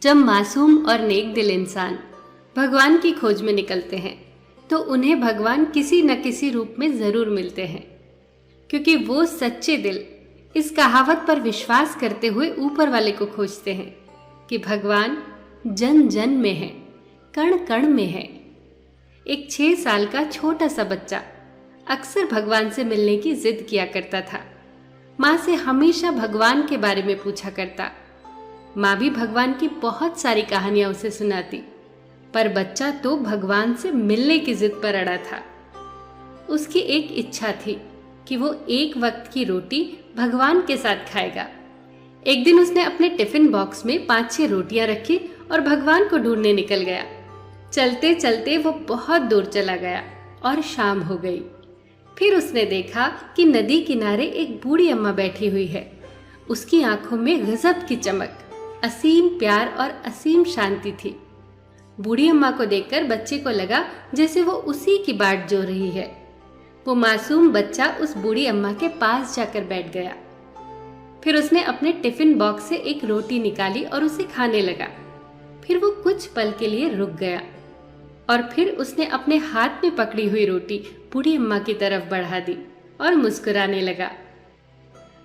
जब मासूम और नेक दिल इंसान भगवान की खोज में निकलते हैं तो उन्हें भगवान किसी न किसी रूप में जरूर मिलते हैं, क्योंकि वो सच्चे दिल इस कहावत पर विश्वास करते हुए ऊपर वाले को खोजते हैं कि भगवान जन जन में है, कण कण में है। एक 6 साल का छोटा सा बच्चा अक्सर भगवान से मिलने की जिद किया करता था। माँ से हमेशा भगवान के बारे में पूछा करता। माँ भी भगवान की बहुत सारी कहानियां उसे सुनाती, पर बच्चा तो भगवान से मिलने की जिद पर अड़ा था। उसकी एक इच्छा थी कि वो एक वक्त की रोटी भगवान के साथ खाएगा। एक दिन उसने अपने टिफिन बॉक्स में 5-6 रोटियां रखी और भगवान को ढूंढने निकल गया। चलते चलते वो बहुत दूर चला गया और शाम हो गई। फिर उसने देखा कि नदी किनारे एक बूढ़ी अम्मा बैठी हुई है। उसकी आंखों में गजब की चमक, असीम प्यार और असीम शांति थी। बूढ़ी अम्मा को देखकर बच्चे को लगा जैसे वो उसी की बाट जो रही है। वो मासूम बच्चा उस बूढ़ी अम्मा के पास जाकर बैठ गया। फिर उसने अपने टिफिन बॉक्स से एक रोटी निकाली और उसे खाने लगा। फिर वो कुछ पल के लिए रुक गया और फिर उसने अपने हाथ में पकड़ी हुई रोटी बूढ़ी अम्मा की तरफ बढ़ा दी और मुस्कुराने लगा।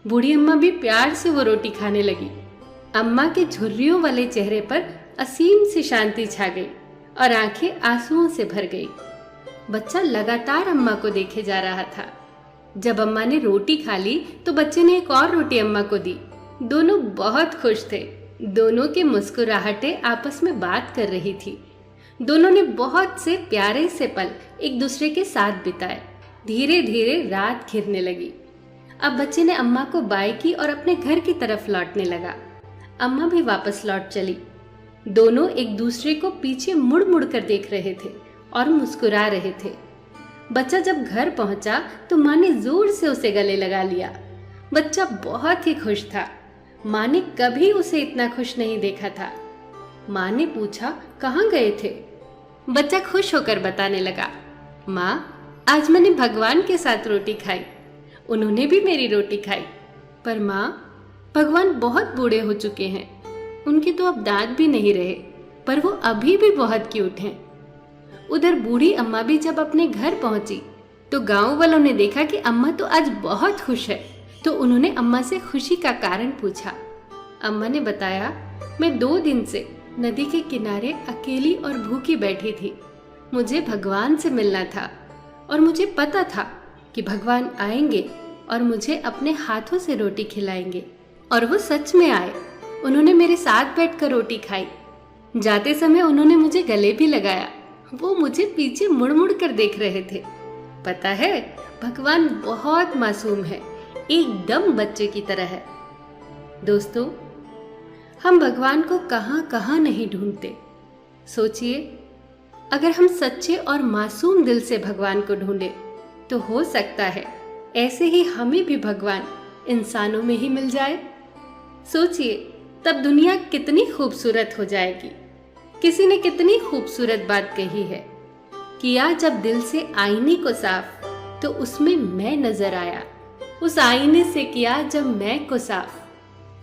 बूढ़ी अम्मा भी प्यार से वो रोटी खाने लगी। अम्मा के झुर्रियों वाले चेहरे पर असीम सी शांति छा गई और आंखें आंसुओं से भर गई। बच्चा लगातार अम्मा को देखे जा रहा था। जब अम्मा ने रोटी खा ली तो बच्चे ने एक और रोटी अम्मा को दी। दोनों बहुत खुश थे। दोनों की मुस्कुराहटें आपस में बात कर रही थी। दोनों ने बहुत से प्यारे से पल एक दूसरे के साथ बिताए। धीरे धीरे रात घिरने लगी। अब बच्चे ने अम्मा को बाय की और अपने घर की तरफ लौटने लगा। अम्मा भी वापस लौट चली। दोनों एक दूसरे को पीछे मुड़ मुड़ कर देख रहे थे और मुस्कुरा रहे थे। बच्चा जब घर पहुंचा तो माँ ने जोर से उसे गले लगा लिया। बच्चा बहुत ही खुश था। माँ ने कभी उसे इतना खुश नहीं देखा था। माँ ने पूछा, कहाँ गए थे? बच्चा खुश होकर बताने लगा, माँ, आज मैंने भगवान के साथ रोटी खाई। उन्होंने भी मेरी रोटी खाई। पर माँ, भगवान बहुत बूढ़े हो चुके हैं। उनके तो अब दांत भी नहीं रहे, पर वो अभी भी बहुत क्यूट हैं। उधर बूढ़ी अम्मा भी जब अपने घर पहुंची तो गांव वालों ने देखा कि अम्मा तो आज बहुत खुश है, तो उन्होंने अम्मा से खुशी का कारण पूछा। अम्मा ने बताया, मैं 2 दिन से नदी के किनारे अकेली और भूखी बैठी थी। मुझे भगवान से मिलना था और मुझे पता था कि भगवान आएंगे और मुझे अपने हाथों से रोटी खिलाएंगे। और वो सच में आए। उन्होंने मेरे साथ बैठकर रोटी खाई। जाते समय उन्होंने मुझे गले भी लगाया। वो मुझे पीछे मुड़ मुड़ कर देख रहे थे। पता है, भगवान बहुत मासूम है, एकदम बच्चे की तरह है। दोस्तों, हम भगवान को कहाँ कहाँ नहीं ढूंढते। सोचिए, अगर हम सच्चे और मासूम दिल से भगवान को ढूंढे तो हो सकता है ऐसे ही हमें भी भगवान इंसानों में ही मिल जाए। सोचिए, तब दुनिया कितनी खूबसूरत हो जाएगी। किसी ने कितनी खूबसूरत बात कही है, किया जब दिल से आईने को साफ तो उसमें मैं नजर आया। उस आईने से किया जब मैं को साफ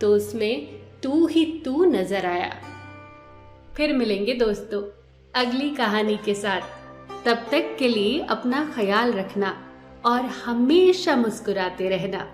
तो उसमें तू ही तू नजर आया। फिर मिलेंगे दोस्तों अगली कहानी के साथ। तब तक के लिए अपना ख्याल रखना और हमेशा मुस्कुराते रहना।